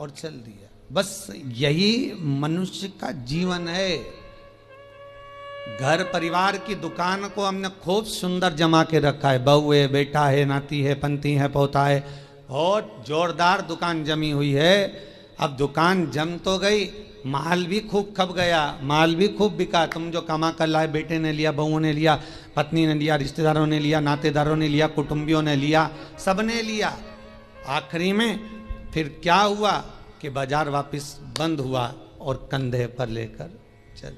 और चल दिया। बस यही मनुष्य का जीवन है। घर परिवार की दुकान को हमने खूब सुंदर जमा के रखा है, बहू है, बेटा है, नाती है, पंती है, पोता है, बहुत जोरदार दुकान जमी हुई है। अब दुकान जम तो गई, माल भी खूब खप गया, माल भी खूब बिका। तुम जो कमा कर लाए, बेटे ने लिया, बहुओं ने लिया, पत्नी ने लिया, रिश्तेदारों ने लिया, नातेदारों ने लिया, कुटुंबियों ने लिया, सबने लिया। आखिरी में फिर क्या हुआ कि बाजार वापस बंद हुआ और कंधे पर लेकर चल।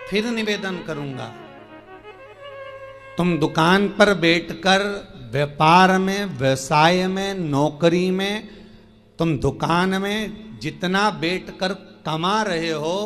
फिर निवेदन करूंगा, तुम दुकान पर बैठकर व्यापार में, व्यवसाय में, नौकरी में, तुम दुकान में जितना बैठकर कमा रहे हो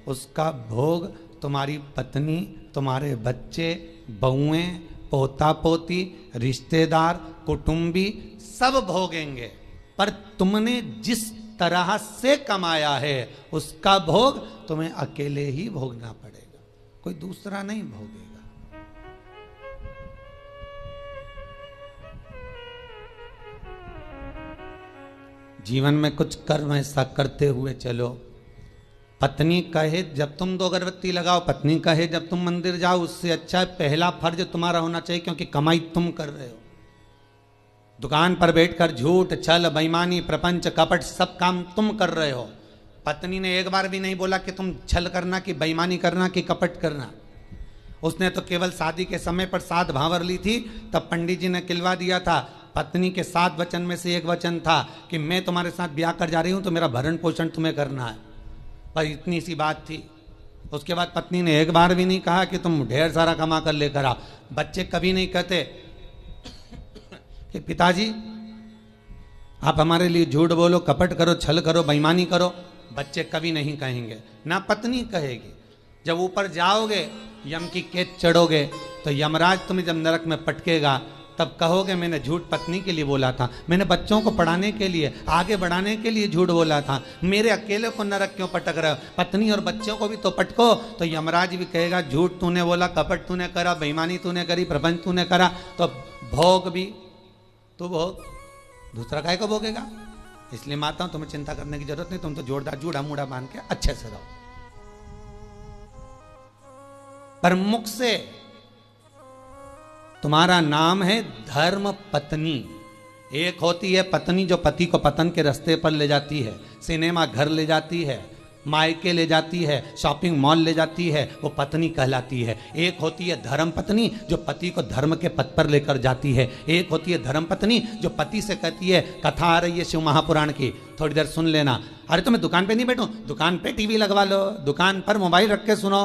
उसका भोग तुम्हारी पत्नी, तुम्हारे बच्चे, बहुएं, पोता पोती, रिश्तेदार, कुटुंबी सब भोगेंगे। पर तुमने जिस तरह से कमाया है उसका भोग तुम्हें अकेले ही भोगना पड़ेगा, कोई दूसरा नहीं भोगेगा। जीवन में कुछ कर्म ऐसा करते हुए चलो। पत्नी कहे जब तुम 2 अगरबत्ती लगाओ, पत्नी कहे जब तुम मंदिर जाओ, उससे अच्छा पहला फर्ज तुम्हारा होना चाहिए, क्योंकि कमाई तुम कर रहे हो। दुकान पर बैठकर झूठ, छल, बेईमानी, प्रपंच, कपट सब काम तुम कर रहे हो। पत्नी ने एक बार भी नहीं बोला कि तुम छल करना, कि बेईमानी करना, कि कपट करना। उसने तो केवल शादी के समय पर 7 भावर ली थी, तब पंडित जी ने किलवा दिया था। पत्नी के 7 वचन में से एक वचन था कि मैं तुम्हारे साथ ब्याह कर जा रही हूं तो मेरा भरण पोषण तुम्हें करना है। पर इतनी सी बात थी। उसके बाद पत्नी ने एक बार भी नहीं कहा कि तुम ढेर सारा कमा कर लेकर आओ। बच्चे कभी नहीं कहते कि पिताजी आप हमारे लिए झूठ बोलो, कपट करो, छल करो, बेईमानी करो। बच्चे कभी नहीं कहेंगे, ना पत्नी कहेगी। जब ऊपर जाओगे, यम की केत चढ़ोगे, तो यमराज तुम्हें जब नरक में पटकेगा तब कहोगे मैंने झूठ पत्नी के लिए बोला था, मैंने बच्चों को पढ़ाने के लिए, आगे बढ़ाने के लिए झूठ बोला था, मेरे अकेले को नरक क्यों पटक रहे हो? पत्नी और बच्चों को भी तो पटको। तो यमराज भी कहेगा झूठ तूने बोला, कपट तूने करा, बेईमानी तूने करी, प्रपंच तूने करा, तो भोग भी तो भोग, दूसरा काय को भोगेगा। इसलिए माता तुम्हें चिंता करने की जरूरत नहीं, तुम तो जोरदार जूड़ा मूड़ा बांध के अच्छे से रहो। पर मुख से तुम्हारा नाम है धर्म पत्नी। एक होती है पत्नी जो पति को पतन के रास्ते पर ले जाती है, सिनेमा घर ले जाती है, मायके ले जाती है, शॉपिंग मॉल ले जाती है, वो पत्नी कहलाती है। एक होती है धर्म पत्नी जो पति को धर्म के पथ पर लेकर जाती है। एक होती है धर्म पत्नी जो पति से कहती है, कथा आ रही है शिव महापुराण की, थोड़ी देर सुन लेना। अरे तो मैं दुकान पे नहीं बैठूं, दुकान पे टीवी लगवा लो, दुकान पर मोबाइल रख के सुनो।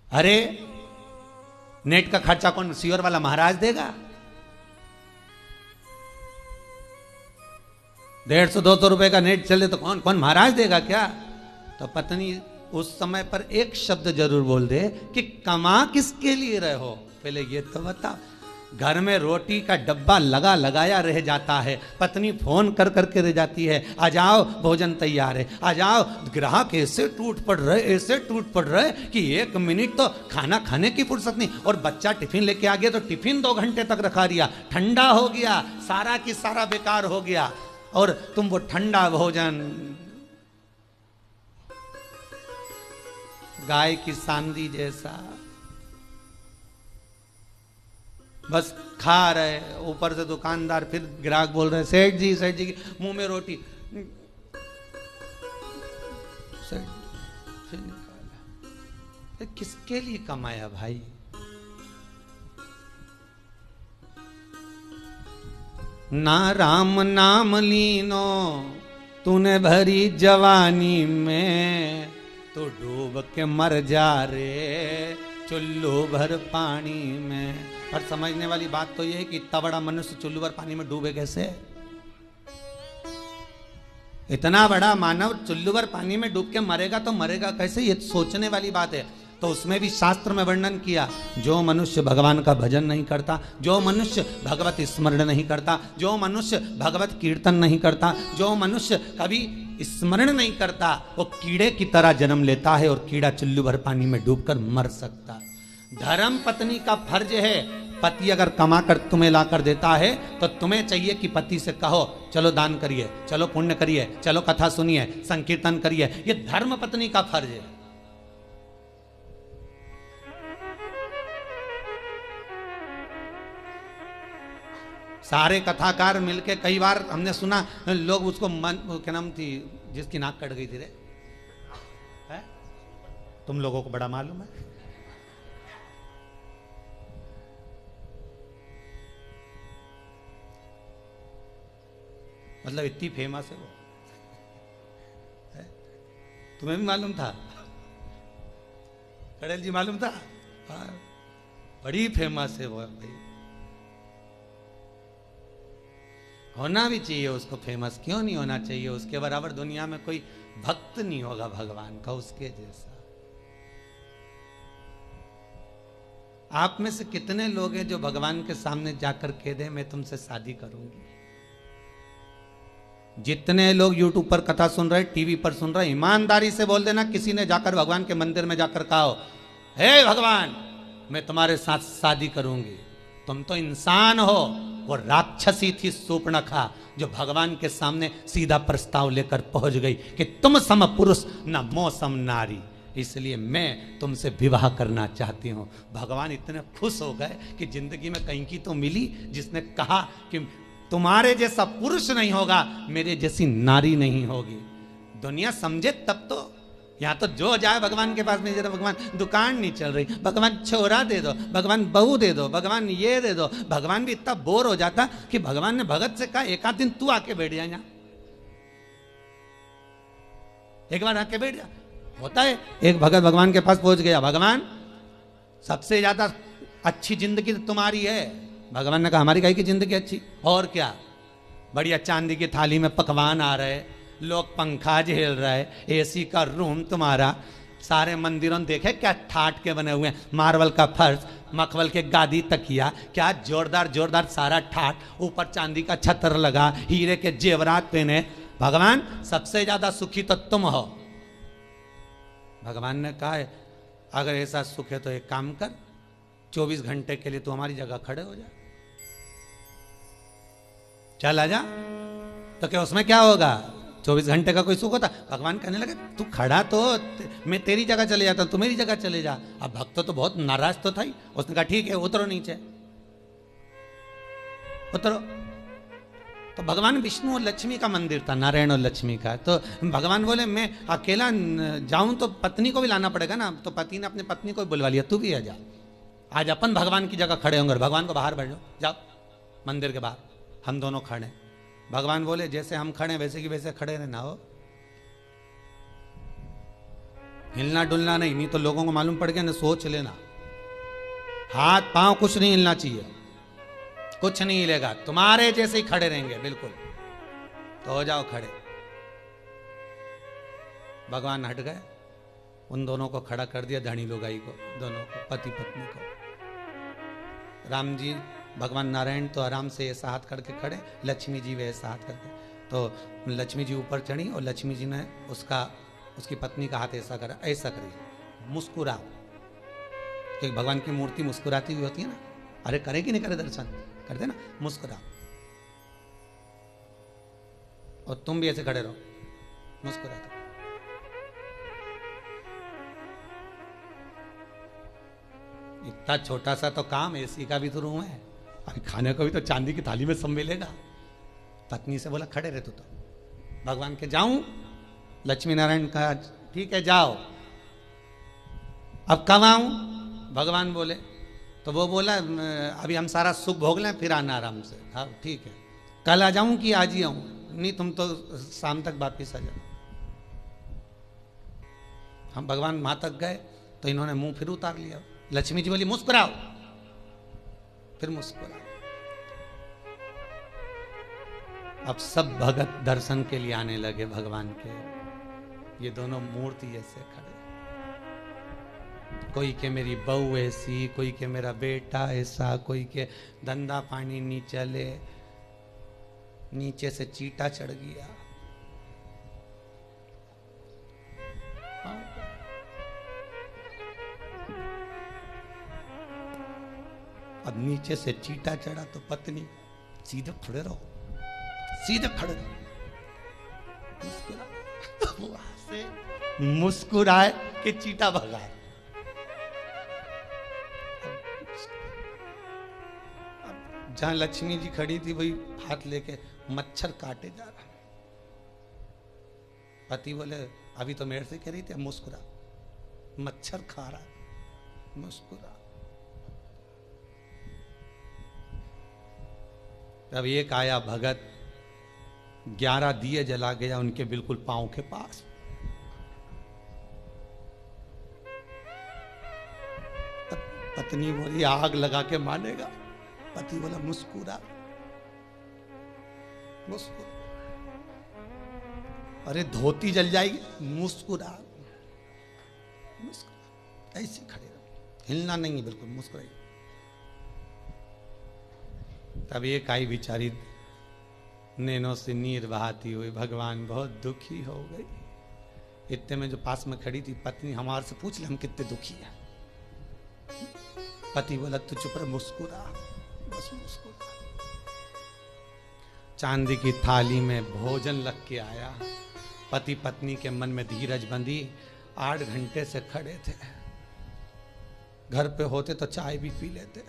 अरे नेट का खर्चा कौन सीवर वाला महाराज देगा? 150-200 रुपए का नेट चले तो कौन कौन महाराज देगा क्या? तो पत्नी उस समय पर एक शब्द जरूर बोल दे कि कमा किसके लिए रहे हो, पहले ये तो बता। घर में रोटी का डब्बा लगा लगाया रह जाता है, पत्नी फोन कर करके रह जाती है, आ जाओ भोजन तैयार है, आ जाओ। ग्राहक ऐसे टूट पड़ रहे, ऐसे टूट पड़ रहे कि 1 मिनट तो खाना खाने की फुर्सत नहीं। और बच्चा टिफिन लेके आ गया तो टिफिन 2 घंटे तक रखा दिया, ठंडा हो गया, सारा की सारा बेकार हो गया। और तुम वो ठंडा भोजन गाय की सांदी जैसा बस खा रहे। ऊपर से दुकानदार फिर ग्राहक बोल रहे सेठ जी मुंह में रोटी, सेठ फिर निकाला। किसके लिए कमाया भाई? ना राम नाम लीनो तूने भरी जवानी में, तो डूब के मर जा रे चुल्लू भर पानी में। पर समझने वाली बात तो यह है कि इतना बड़ा मनुष्य चुल्लू भर पानी में डूबे कैसे? इतना बड़ा मानव चुल्लू भर पानी में डूब के मरेगा तो मरेगा कैसे? ये सोचने वाली बात है। तो उसमें भी शास्त्र में वर्णन किया, जो मनुष्य भगवान का भजन नहीं करता, जो मनुष्य भगवत स्मरण नहीं करता, जो मनुष्य भगवत कीर्तन नहीं करता, जो मनुष्य कभी स्मरण नहीं करता, वो कीड़े की तरह जन्म लेता है और कीड़ा चुल्लू भर पानी में डूबकर मर सकता। धर्म पत्नी का फर्ज है पति अगर कमा कर तुम्हें ला कर देता है तो तुम्हें चाहिए कि पति से कहो चलो दान करिए, चलो पुण्य करिए, चलो कथा सुनिए, संकीर्तन करिए। ये धर्म पत्नी का फर्ज है। सारे कथाकार मिलके, कई बार हमने सुना लोग उसको क्या नाम थी जिसकी नाक कट गई थी रे, है? तुम लोगों को बड़ा मालूम है। मतलब इतनी फेमस है वो, है? तुम्हें भी मालूम था? कड़ेल जी मालूम था? हाँ, बड़ी फेमस है वो भाई। होना भी चाहिए उसको फेमस, क्यों नहीं होना चाहिए? उसके बराबर दुनिया में कोई भक्त नहीं होगा भगवान का उसके जैसा। आप में से कितने लोग हैं जो भगवान के सामने जाकर कह दे मैं तुमसे शादी करूंगी? जितने लोग YouTube पर कथा सुन रहे, टीवी पर सुन रहे, ईमानदारी से बोल देना किसी ने जाकर भगवान के मंदिर में जाकर कहा हो हे भगवान मैं तुम्हारे साथ शादी करूंगी। तुम तो इंसान हो, वो राक्षसी थी सूर्पणखा जो भगवान के सामने सीधा प्रस्ताव लेकर पहुंच गई कि तुम सम पुरुष न मो सम नारी, इसलिए मैं तुमसे विवाह करना चाहती हूं। भगवान इतने खुश हो गए कि जिंदगी में कहीं की तो मिली जिसने कहा कि तुम्हारे जैसा पुरुष नहीं होगा, मेरे जैसी नारी नहीं होगी। दुनिया समझे तब तो। यहां तो जो जाए भगवान के पास नहीं जाता, भगवान दुकान नहीं चल रही, भगवान छोरा दे दो, भगवान बहू दे दो, भगवान ये दे दो। भगवान भी इतना बोर हो जाता कि भगवान ने भगत से कहा एक आध दिन तू आके बैठ जा यहां, एक बार आके बैठ जा। होता है एक भगत भगवान के पास पहुंच गया, भगवान सबसे ज्यादा अच्छी जिंदगी तो तुम्हारी है। भगवान ने कहा हमारी कहीं की जिंदगी अच्छी, और क्या, बढ़िया चांदी की थाली में पकवान आ रहे, लोग पंखा झेल रहे, एसी का रूम तुम्हारा, सारे मंदिरों देखे क्या ठाट के बने हुए हैं, मार्बल का फर्श, मखमल के गादी तकिया, क्या जोरदार जोरदार सारा ठाट, ऊपर चांदी का छतर लगा, हीरे के जेवरात पहने। भगवान सबसे ज्यादा सुखी तो तुम हो। भगवान ने कहा अगर ऐसा सुख है तो एक काम कर, 24 घंटे के लिए तू हमारी जगह खड़े हो जा, चल आजा। तो क्या उसमें क्या होगा? 24 घंटे का कोई सुख होता? भगवान कहने लगे तू खड़ा तो मैं तेरी जगह चले जाता, तू मेरी जगह चले जा। अब भक्त तो बहुत नाराज तो था ही, उसने कहा ठीक है उतरो नीचे, उतरो। तो भगवान विष्णु और लक्ष्मी का मंदिर था, नारायण और लक्ष्मी का। तो भगवान बोले मैं अकेला जाऊं तो पत्नी को भी लाना पड़ेगा ना, तो पति ने अपनी पत्नी को बुलवा लिया, तू भी आ जा, आज अपन भगवान की जगह खड़े होंगे। भगवान को बाहर बैठ जाओ, जाओ मंदिर के बाहर, हम दोनों खड़े। भगवान बोले जैसे हम खड़े वैसे की वैसे खड़े रहना हो, हिलना डुलना नहीं, नहीं तो लोगों को मालूम पड़ गया ना, सोच लेना। हाथ पांव कुछ नहीं हिलना चाहिए, कुछ नहीं हिलेगा, तुम्हारे जैसे ही खड़े रहेंगे बिल्कुल। तो हो जाओ खड़े। भगवान हट गए, उन दोनों को खड़ा कर दिया, धनी लुगाई को, दोनों को, पति पत्नी को। राम जी भगवान नारायण तो आराम से ऐसा हाथ करके खड़े, लक्ष्मी जी वैसा हाथ करके। तो लक्ष्मी जी ऊपर चढ़ी और लक्ष्मी जी ने उसकी पत्नी का हाथ ऐसा करा, ऐसा करी, मुस्कुरा, क्योंकि भगवान की मूर्ति मुस्कुराती हुई होती है ना। अरे करेगी नहीं करे दर्शन, कर दे ना, मुस्कुरा। और तुम भी ऐसे खड़े रहो, मुस्कुरा। इतना छोटा सा तो काम, एसी का भी तो रूम है, अभी खाने को भी तो चांदी की थाली में सब मिलेगा। पत्नी से बोला खड़े रहे तो भगवान के जाऊं? लक्ष्मी नारायण कहा ठीक है जाओ। अब कब आऊं? भगवान बोले, तो वो बोला अभी हम सारा सुख भोग लें फिर आना आराम से। हाँ ठीक है, कल आ जाऊं कि आज ही आऊं? नहीं तुम तो शाम तक वापिस आ जाओ। हम भगवान वहां तक गए तो इन्होंने मुंह फिर उतार लिया। लक्ष्मी जी बोली मुस्कुराओ, फिर मुस्कुराओ। अब सब भगत दर्शन के लिए आने लगे भगवान के। ये दोनों मूर्ति ऐसे खड़े, कोई के मेरी बहू ऐसी, कोई के मेरा बेटा ऐसा, कोई के धंधा पानी नहीं चले, नीचे से चीटा चढ़ गया। अब नीचे से चीटा चढ़ा तो पत्नी सीधे खड़े रहो, सीधे खड़े रहो, वहां से मुस्कुराए कि चीटा भगाए। जहां लक्ष्मी जी खड़ी थी वही हाथ लेके मच्छर काटे जा रहा। पति बोले अभी तो मेरे से कह रही थी, मुस्कुरा, मच्छर खा रहा, मुस्कुरा। तब एक आया भगत, 11 दिए जला गया उनके बिल्कुल पांव के पास। पत्नी बोली आग लगा के मानेगा। पति बोला मुस्कुरा, मुस्कुरा। अरे धोती जल जाएगी, मुस्कुरा, मुस्कुरा। ऐसे खड़े रहो, हिलना नहीं है, बिल्कुल मुस्कुराइए। तब एक आई बेचारी नैनों से नीर बहाती हुई, भगवान बहुत दुखी हो गई। इतने में जो पास में खड़ी थी पत्नी, हमारे से पूछ ले हम कितने दुखी हैं। पति बोला तू चुप रह, मुस्कुरा, बस मुस्कुरा। चांदी की थाली में भोजन लग के आया। पति पत्नी के मन में धीरज बंधी। 8 घंटे से खड़े थे। घर पे होते तो चाय भी पी लेते,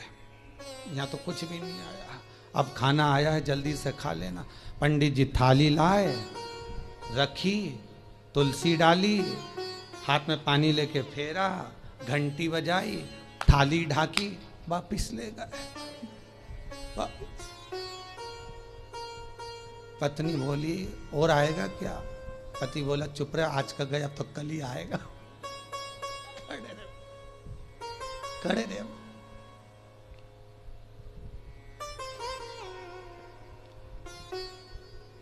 यहाँ तो कुछ भी नहीं आया। अब खाना आया है, जल्दी से खा लेना। पंडित जी थाली लाए, रखी, तुलसी डाली, हाथ में पानी लेके फेरा, घंटी बजाई, थाली ढाकी, वापिस ले गए। पत्नी बोली और आएगा क्या? पति बोला चुप रहे, आज का गया अब तो कल ही आएगा। खड़े रहे।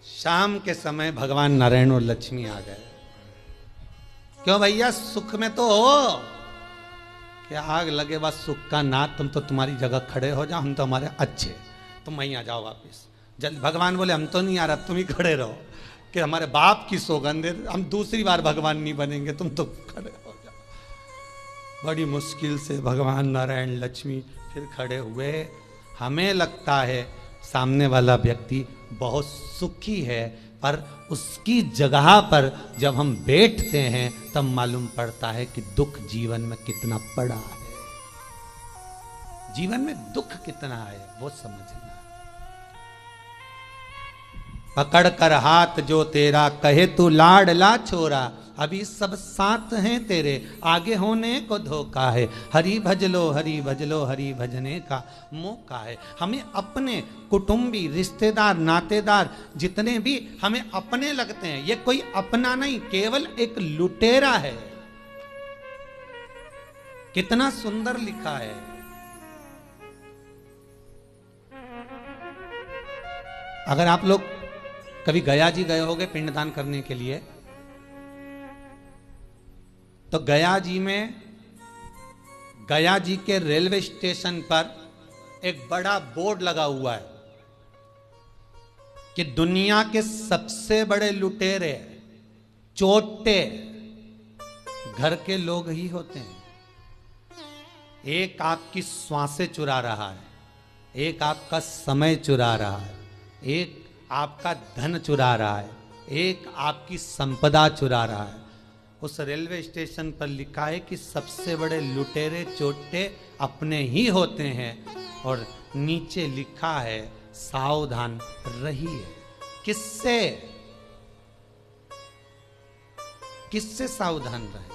शाम के समय भगवान नारायण और लक्ष्मी आ गए। क्यों भैया, सुख में तो हो कि आग लगे बस सुख का नाथ, तुम तो तुम्हारी जगह खड़े हो जाओ, हम तो हमारे अच्छे, तुम वहीं आ जाओ वापिस। जल्द भगवान बोले हम तो नहीं आ रहा, तुम ही खड़े रहो, कि हमारे बाप की सौगंध है, हम दूसरी बार भगवान नहीं बनेंगे, तुम तो खड़े हो जाओ। बड़ी मुश्किल से भगवान नारायण लक्ष्मी फिर खड़े हुए। हमें लगता है सामने वाला व्यक्ति बहुत सुखी है, पर उसकी जगह पर जब हम बैठते हैं तब मालूम पड़ता है कि दुख जीवन में कितना पड़ा है। जीवन में दुख कितना है वो समझना। पकड़ कर हाथ जो तेरा, कहे तू लाडला छोरा, अभी सब साथ हैं तेरे, आगे होने को धोखा है। हरि भज लो, हरि भज लो, हरि भजने का मौका है। हमें अपने कुटुंबी, रिश्तेदार, नातेदार जितने भी हमें अपने लगते हैं, ये कोई अपना नहीं, केवल एक लुटेरा है। कितना सुंदर लिखा है। अगर आप लोग कभी गया जी गए होगे पिंडदान करने के लिए, तो गया जी में, गया जी के रेलवे स्टेशन पर एक बड़ा बोर्ड लगा हुआ है कि दुनिया के सबसे बड़े लुटेरे, चोटे घर के लोग ही होते हैं। एक आपकी श्वासें चुरा रहा है, एक आपका समय चुरा रहा है, एक आपका धन चुरा रहा है, एक आपकी संपदा चुरा रहा है। उस रेलवे स्टेशन पर लिखा है कि सबसे बड़े लुटेरे चोटे अपने ही होते हैं, और नीचे लिखा है सावधान रहिए। किससे? किससे सावधान रहे?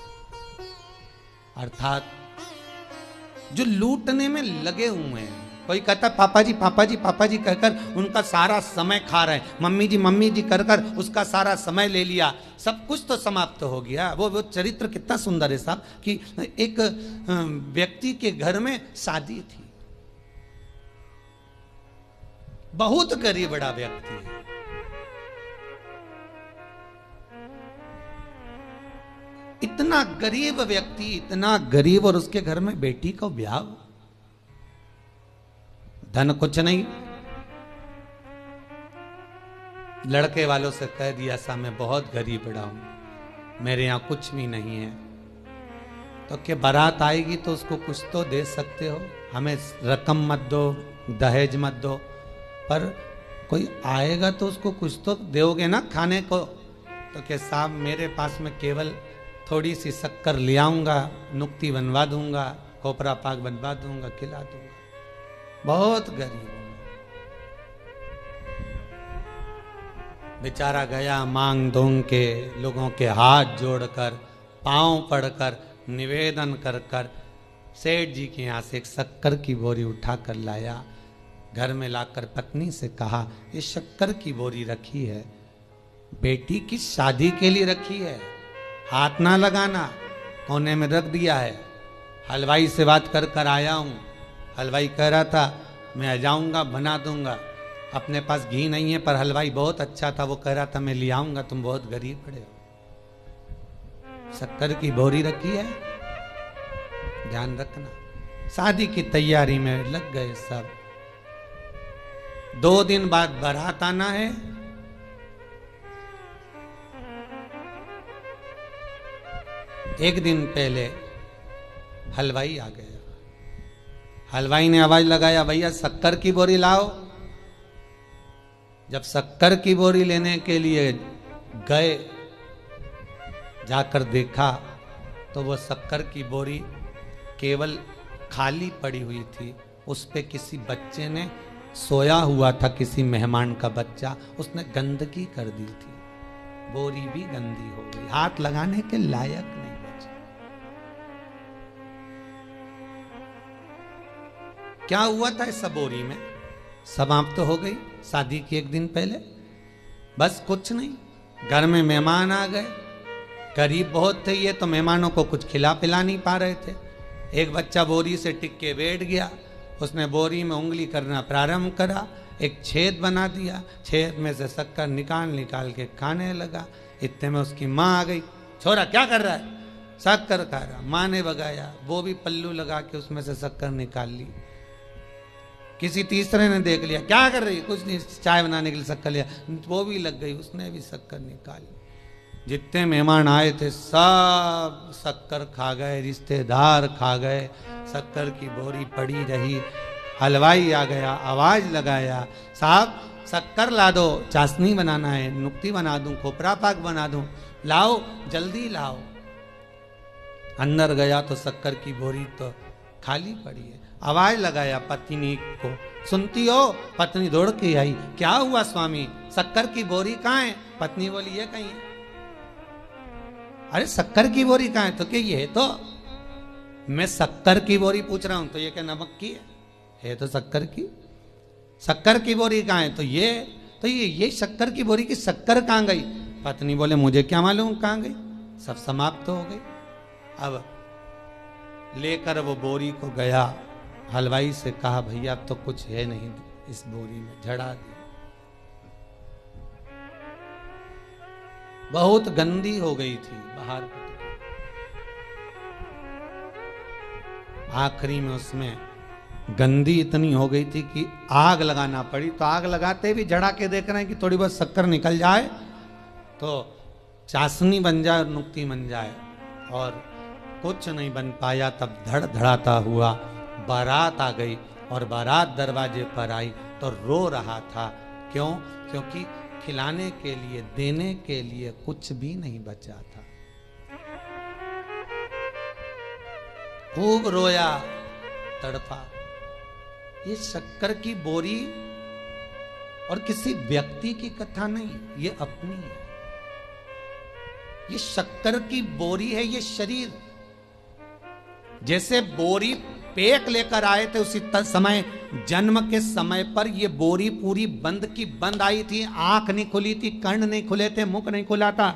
अर्थात जो लूटने में लगे हुए हैं। कोई कहता पापा जी पापा जी पापा जी कहकर उनका सारा समय खा रहे हैं, मम्मी जी कर कर उसका सारा समय ले लिया, सब कुछ तो समाप्त हो गया। वो चरित्र कितना सुंदर है साहब, कि एक व्यक्ति के घर में शादी थी, बहुत गरीब बड़ा व्यक्ति है, इतना गरीब व्यक्ति, इतना गरीब, और उसके घर में बेटी का ब्याह, धन कुछ नहीं। लड़के वालों से कह दिया सा मैं बहुत गरीब बड़ा हूं, मेरे यहां कुछ भी नहीं है, तो क्या बारात आएगी तो उसको कुछ तो दे सकते हो? हमें रकम मत दो, दहेज मत दो, पर कोई आएगा तो उसको कुछ तो दोगे ना खाने को। तो क्या साहब मेरे पास में केवल थोड़ी सी शक्कर ले आऊंगा, नुक्ति बनवा दूंगा, खोपरा पाक बनवा दूंगा, खिला दूंगा। बहुत गरीब हूं। बेचारा गया मांग दोंग के, लोगों के हाथ जोड़कर, पांव पड़कर, निवेदन कर कर सेठ जी के यहाँ से एक शक्कर की बोरी उठा कर लाया। घर में लाकर पत्नी से कहा, ये शक्कर की बोरी रखी है, बेटी की शादी के लिए रखी है, हाथ ना लगाना। कोने में रख दिया है। हलवाई से बात कर कर आया हूं। हलवाई कह रहा था मैं आ जाऊंगा, बना दूंगा। अपने पास घी नहीं है, पर हलवाई बहुत अच्छा था, वो कह रहा था मैं ले आऊंगा, तुम बहुत गरीब पड़े हो। शक्कर की बोरी रखी है, ध्यान रखना। शादी की तैयारी में लग गए सब। 2 दिन बाद बारात आना है। एक दिन पहले हलवाई आ गया। हलवाई ने आवाज लगाया, भैया शक्कर की बोरी लाओ। जब शक्कर की बोरी लेने के लिए गए, जाकर देखा तो वो शक्कर की बोरी केवल खाली पड़ी हुई थी। उस पे किसी बच्चे ने सोया हुआ था, किसी मेहमान का बच्चा, उसने गंदगी कर दी थी। बोरी भी गंदी हो गई, हाथ लगाने के लायक नहीं बची। क्या हुआ था इस बोरी में? समाप्त तो हो गई शादी की एक दिन पहले। बस कुछ नहीं, घर में मेहमान आ गए। गरीब बहुत थे ये, तो मेहमानों को कुछ खिला पिला नहीं पा रहे थे। एक बच्चा बोरी से टिक के बैठ गया। उसने बोरी में उंगली करना प्रारंभ करा, एक छेद बना दिया, छेद में से शक्कर निकाल के खाने लगा। इतने में उसकी माँ आ गई। छोरा क्या कर रहा है? शक्कर खा रहा। माँ ने भगाया, वो भी पल्लू लगा के उसमें से शक्कर निकाल ली। किसी तीसरे ने देख लिया, क्या कर रही? कुछ नहीं, चाय बनाने के लिए शक्कर लिया। वो भी लग गई, उसने भी शक्कर निकाली। जितने मेहमान आए थे सब शक्कर खा गए, रिश्तेदार खा गए, शक्कर की बोरी पड़ी रही। हलवाई आ गया, आवाज लगाया, साहब शक्कर ला दो, चाशनी बनाना है, नुक्ती बना दूं, खोपरा पाक बना दूं, लाओ जल्दी लाओ। अंदर गया तो शक्कर की बोरी तो खाली पड़ी है। आवाज लगाया पत्नी को, सुनती हो? पत्नी दौड़ के आई, क्या हुआ स्वामी, शक्कर की बोरी कहाँ है? पत्नी बोली ये कहीं है। अरे शक्कर की बोरी कहाँ है? तो क्या ये तो मैं शक्कर की बोरी पूछ रहा हूं, तो ये क्या नमक की है तो शक्कर की। शक्कर की बोरी कहाँ है? तो ये शक्कर की बोरी की शक्कर कहाँ गई? पत्नी बोले मुझे क्या मालूम कहाँ गई, सब समाप्त हो गई। अब लेकर वो बोरी को गया, हलवाई से कहा भैया अब तो कुछ है नहीं इस बोरी में, झड़ा दी। बहुत गंदी हो गई थी, बाहर आखिरी में उसमें गंदी इतनी हो गई थी कि आग लगाना पड़ी। तो आग लगाते भी झड़ा के देख रहे हैं कि थोड़ी बहुत शक्कर निकल जाए तो चाशनी बन जाए और नुक्ती बन जाए, और कुछ नहीं बन पाया। तब धड़ धड़ाता हुआ बारात आ गई, और बारात दरवाजे पर आई तो रो रहा था। क्यों? क्योंकि खिलाने के लिए, देने के लिए कुछ भी नहीं बचा था। खूब रोया, तड़पा। ये शक्कर की बोरी और किसी व्यक्ति की कथा नहीं, ये अपनी है। ये शक्कर की बोरी है, ये शरीर। जैसे बोरी पेक लेकर आए थे उसी समय, जन्म के समय पर ये बोरी पूरी बंद की बंद आई थी। आंख नहीं खुली थी, कर्ण नहीं खुले थे, मुख नहीं खुला था,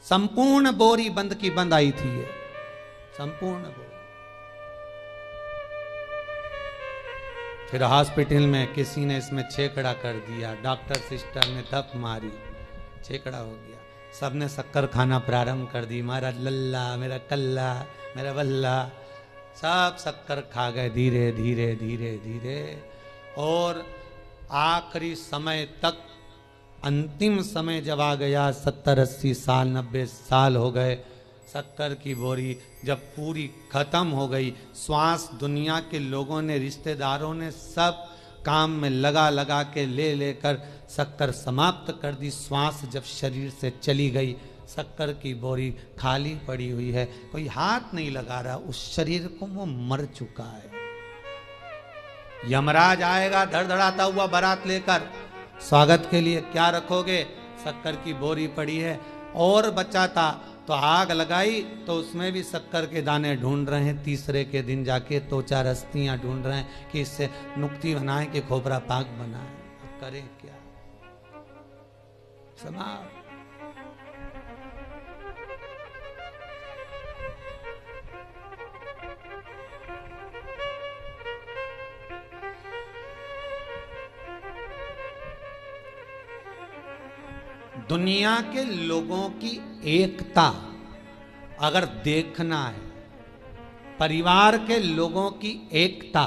संपूर्ण बोरी बंद की बंद आई थी। ये संपूर्ण बोरी। फिर हॉस्पिटल में किसी ने इसमें छेकड़ा कर दिया, डॉक्टर सिस्टर ने धप मारी, छेकड़ा हो गया। सबने शक्कर खाना प्रारंभ कर दी। मेरा लल्ला, मेरा कल्ला, मेरा बल्ला, सब शक्कर खा गए धीरे धीरे धीरे धीरे। और आखिरी समय तक, अंतिम समय जब आ गया, 70-80 साल 90 साल हो गए, शक्कर की बोरी जब पूरी खत्म हो गई, श्वास दुनिया के लोगों ने, रिश्तेदारों ने सब काम में लगा लगा के ले लेकर शक्कर समाप्त कर दी। श्वास जब शरीर से चली गई, शक्कर की बोरी खाली पड़ी हुई है, कोई हाथ नहीं लगा रहा उस शरीर को, वो मर चुका है। यमराज आएगा धड़धड़ाता हुआ बारात लेकर, स्वागत के लिए क्या रखोगे? शक्कर की बोरी पड़ी है। और बचा था तो आग लगाई तो उसमें भी शक्कर के दाने ढूंढ रहे हैं। तीसरे के दिन जाके तो चार अस्थियां ढूंढ रहे हैं कि इससे नुक्ति बनाए कि खोपरा पाक बनाए। करे क्या? समाप्त। दुनिया के लोगों की एकता अगर देखना है, परिवार के लोगों की एकता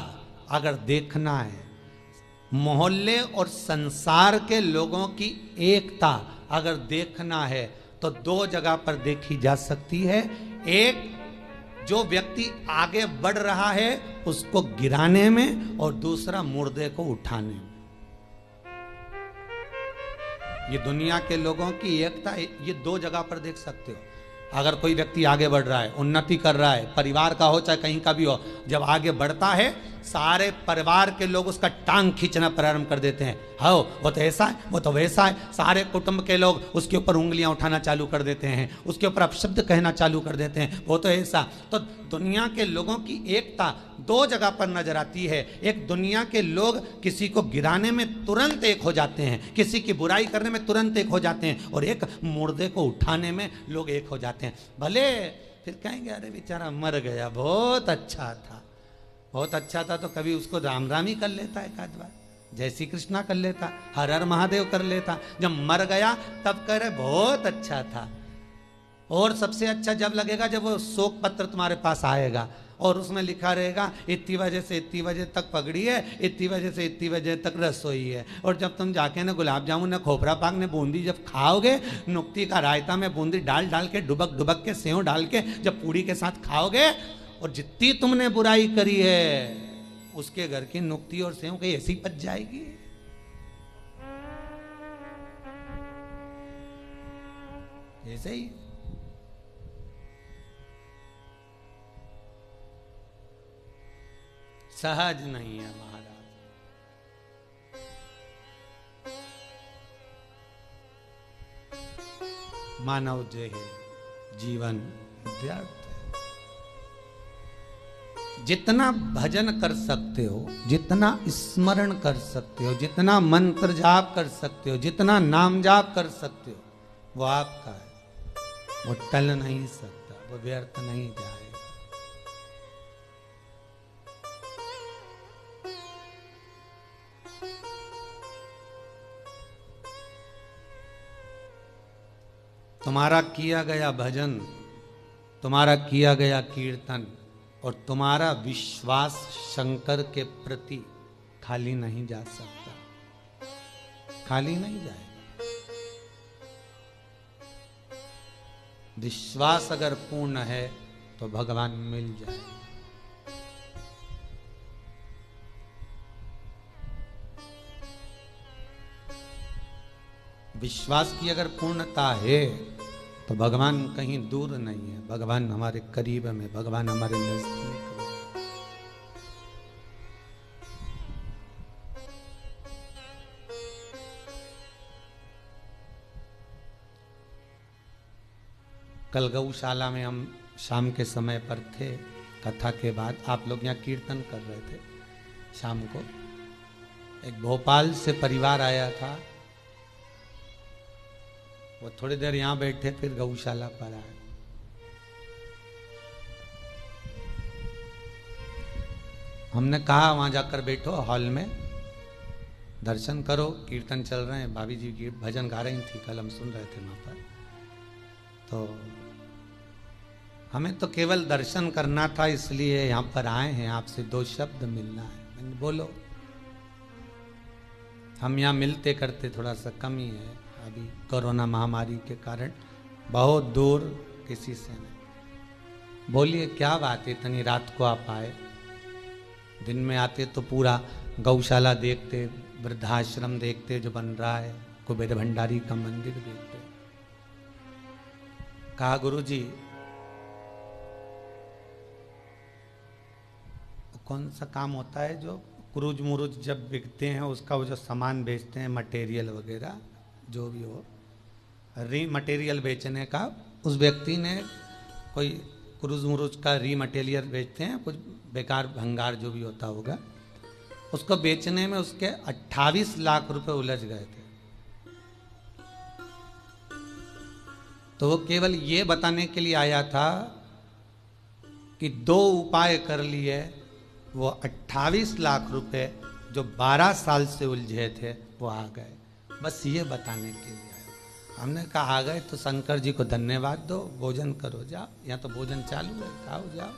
अगर देखना है, मोहल्ले और संसार के लोगों की एकता अगर देखना है, तो दो जगह पर देखी जा सकती है। एक, जो व्यक्ति आगे बढ़ रहा है उसको गिराने में, और दूसरा मुर्दे को उठाने में। ये दुनिया के लोगों की एकता, ये दो जगह पर देख सकते हो। अगर कोई व्यक्ति आगे बढ़ रहा है, उन्नति कर रहा है, परिवार का हो चाहे कहीं का भी हो, जब आगे बढ़ता है सारे परिवार के लोग उसका टांग खींचना प्रारंभ कर देते हैं। हो वो तो ऐसा है, वो तो वैसा है। सारे कुटुंब के लोग उसके ऊपर उंगलियां उठाना चालू कर देते हैं, उसके ऊपर अपशब्द कहना चालू कर देते हैं, वो तो ऐसा। तो दुनिया के लोगों की एकता दो जगह पर नजर आती है। एक, दुनिया के लोग किसी को गिराने में तुरंत एक हो जाते हैं, किसी की बुराई करने में तुरंत एक हो जाते हैं, और एक, मुर्दे को उठाने में लोग एक हो जाते हैं। भले फिर कहेंगे अरे बेचारा मर गया, बहुत अच्छा था, बहुत अच्छा था, तो कभी उसको राम राम ही कर लेता है, एक आध बार जय श्री कृष्णा कर लेता, हर हर महादेव कर लेता। जब मर गया तब कह रहे बहुत अच्छा था। और सबसे अच्छा जब लगेगा जब वो शोक पत्र तुम्हारे पास आएगा और उसमें लिखा रहेगा इतनी वजह से इतनी वजह तक पगड़ी है, इतनी वजह से इतनी वजह तक रसोई है। और जब तुम जाके ना गुलाब जामुन ने खोपरा पाक ने बूंदी जब खाओगे, नुक्ति का रायता में बूंदी डाल डाल के डुबक डुबक के सेव डाल के जब पूड़ी के साथ खाओगे, और जितनी तुमने बुराई करी है उसके घर की नुक्ति और सेव कहीं ऐसी पच जाएगी। ऐसे ही सहज नहीं है महाराज। मानव जो है जीवन व्यर्थ है। जितना भजन कर सकते हो, जितना स्मरण कर सकते हो, जितना मंत्र जाप कर सकते हो, जितना नाम जाप कर सकते हो, वो आपका है। वो टल नहीं सकता, वो व्यर्थ नहीं जाएगा। तुम्हारा किया गया भजन, तुम्हारा किया गया कीर्तन और तुम्हारा विश्वास शंकर के प्रति खाली नहीं जा सकता, खाली नहीं जाएगा। विश्वास अगर पूर्ण है तो भगवान मिल जाएगा। विश्वास की अगर पूर्णता है तो भगवान कहीं दूर नहीं है, भगवान हमारे करीब में, भगवान हमारे नजदीक में। कल गौशाला में हम शाम के समय पर थे, कथा के बाद आप लोग यहाँ कीर्तन कर रहे थे। शाम को एक भोपाल से परिवार आया था, वो थोड़ी देर यहां बैठे फिर गौशाला पर आए। हमने कहा वहां जाकर बैठो हॉल में, दर्शन करो, कीर्तन चल रहे हैं, भाभी जी की भजन गा रही थी, कल हम सुन रहे थे वहां पर। तो हमें तो केवल दर्शन करना था, इसलिए यहां पर आए हैं, आपसे दो शब्द मिलना है। मैंने बोलो, हम यहाँ मिलते करते थोड़ा सा कम ही है, अभी कोरोना महामारी के कारण बहुत दूर किसी से नहीं। बोलिए क्या बात है, इतनी रात को आप आए? दिन में आते तो पूरा गौशाला देखते, वृद्धाश्रम देखते जो बन रहा है, कुबेर भंडारी का मंदिर देखते। कहा गुरुजी कौन सा काम होता है जो क्रूज मुरूज जब बिकते हैं उसका वो जो सामान बेचते हैं, मटेरियल वगैरह जो भी हो, री मटेरियल बेचने का, उस व्यक्ति ने कोई क्रूज मुरूज का री मटेरियल बेचते हैं, कुछ बेकार भंगार जो भी होता होगा, उसको बेचने में उसके 28 लाख रुपए उलझ गए थे। तो वो केवल ये बताने के लिए आया था कि 2 उपाय कर लिए, वो 28 लाख रुपए जो 12 साल से उलझे थे वो आ गए, बस ये बताने के लिए आया। हमने कहा आ गए तो शंकर जी को धन्यवाद दो, भोजन करो, जाओ, यहाँ तो भोजन चालू है, खाओ जाओ।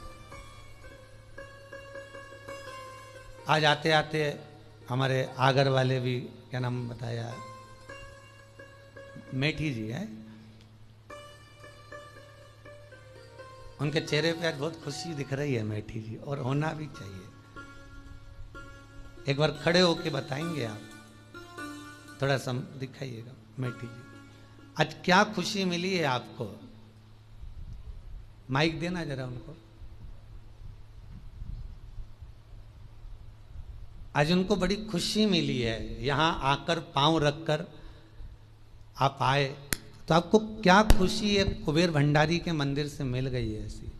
आज आते आते हमारे आगर वाले भी, क्या नाम बताया, मेठी जी है, उनके चेहरे पे आज बहुत खुशी दिख रही है मेठी जी, और होना भी चाहिए। एक बार खड़े होके बताएंगे आप, थोड़ा सा दिखाइएगा मेठी जी, आज क्या खुशी मिली है आपको? माइक देना जरा उनको। आज उनको बड़ी खुशी मिली है, यहां आकर पांव रखकर आप आए, तो आपको क्या खुशी है कुबेर भंडारी के मंदिर से मिल गई है ऐसी?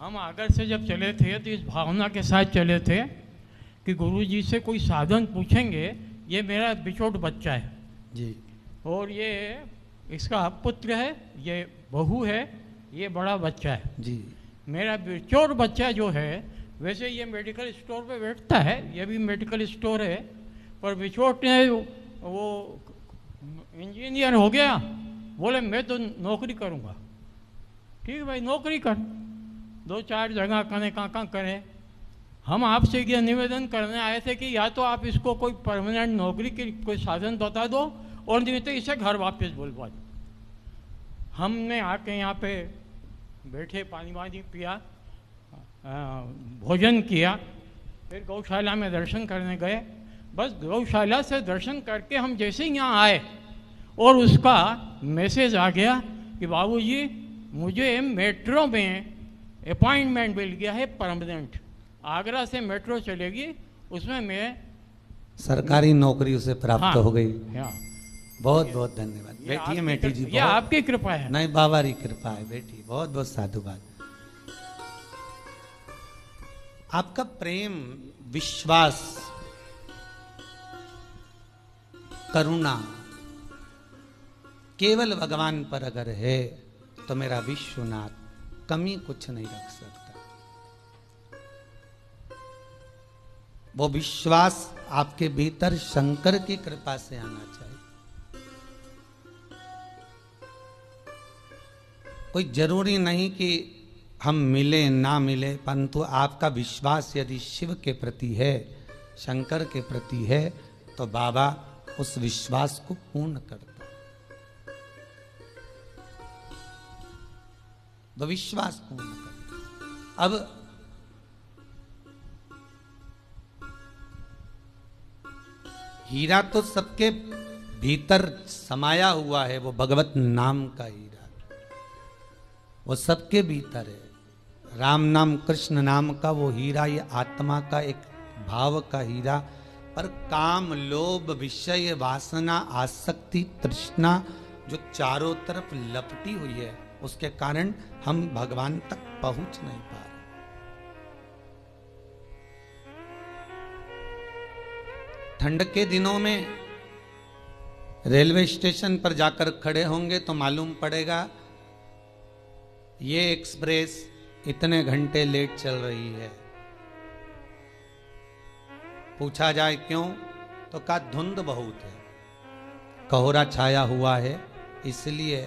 हम आगर से जब चले थे तो इस भावना के साथ चले थे कि गुरु जी से कोई साधन पूछेंगे, ये मेरा बिछोट बच्चा है जी, और ये इसका पुत्र है, ये बहू है, ये बड़ा बच्चा है जी, मेरा बिछोट बच्चा जो है, वैसे ये मेडिकल स्टोर पे बैठता है, ये भी मेडिकल स्टोर है, पर बिछोट ने वो इंजीनियर हो गया, बोले मैं तो नौकरी करूँगा। ठीक है भाई, नौकरी कर, 2-4 जगह करें, कहाँ करें। हम आपसे ये निवेदन करने आए थे कि या तो आप इसको कोई परमानेंट नौकरी की कोई साधन बता दो, और नहीं तो इसे घर वापस बुलवा दो। हमने आके यहाँ पे बैठे, पानी वानी पिया, भोजन किया, फिर गौशाला में दर्शन करने गए। बस गौशाला से दर्शन करके हम जैसे ही यहाँ आए और उसका मैसेज आ गया कि बाबूजी मुझे मेट्रो में अपॉइंटमेंट मिल गया है परमानेंट, आगरा से मेट्रो चलेगी, उसमें मैं सरकारी नौकरी उसे प्राप्त हाँ, हो गई। हाँ, बहुत बहुत धन्यवाद। बैठिए मेठी जी, ये आपकी कृपा है। नहीं, बाबा की कृपा है बेटी, बहुत बहुत साधुवाद। आपका प्रेम, विश्वास, करुणा केवल भगवान पर अगर है तो मेरा विश्वनाथ कमी कुछ नहीं रख सकता। वो विश्वास आपके भीतर शंकर की कृपा से आना चाहिए। कोई जरूरी नहीं कि हम मिले ना मिले, परंतु आपका विश्वास यदि शिव के प्रति है, शंकर के प्रति है, तो बाबा उस विश्वास को पूर्ण करता है। तो विश्वास पूर्ण करता। अब हीरा तो सबके भीतर समाया हुआ है, वो भगवत नाम का हीरा, वो सबके भीतर है। राम नाम, कृष्ण नाम का वो हीरा, ये आत्मा का एक भाव का हीरा, पर काम, लोभ, विषय, वासना, आसक्ति, तृष्णा जो चारों तरफ लपटी हुई है, उसके कारण हम भगवान तक पहुंच नहीं पा रहे। ठंड के दिनों में रेलवे स्टेशन पर जाकर खड़े होंगे तो मालूम पड़ेगा ये एक्सप्रेस इतने घंटे लेट चल रही है। पूछा जाए क्यों, तो कहा धुंध बहुत है, कोहरा छाया हुआ है, इसलिए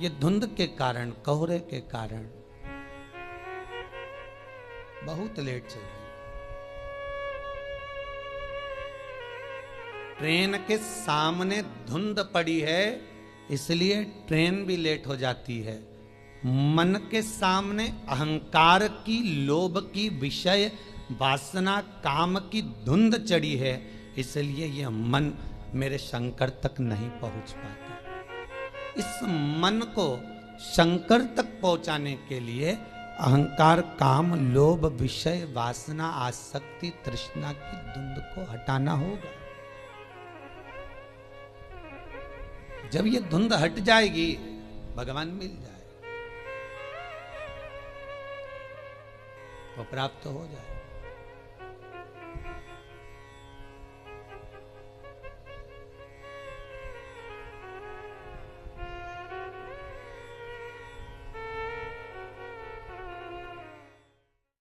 ये धुंध के कारण, कोहरे के कारण बहुत लेट चल रही है। ट्रेन के सामने धुंध पड़ी है, इसलिए ट्रेन भी लेट हो जाती है। मन के सामने अहंकार की, लोभ की, विषय वासना, काम की धुंध चढ़ी है, इसलिए यह मन मेरे शंकर तक नहीं पहुंच पाता। इस मन को शंकर तक पहुंचाने के लिए अहंकार, काम, लोभ, विषय, वासना, आसक्ति, तृष्णा की धुंध को हटाना होगा। जब ये धुंध हट जाएगी, भगवान मिल जाए तो प्राप्त हो जाए।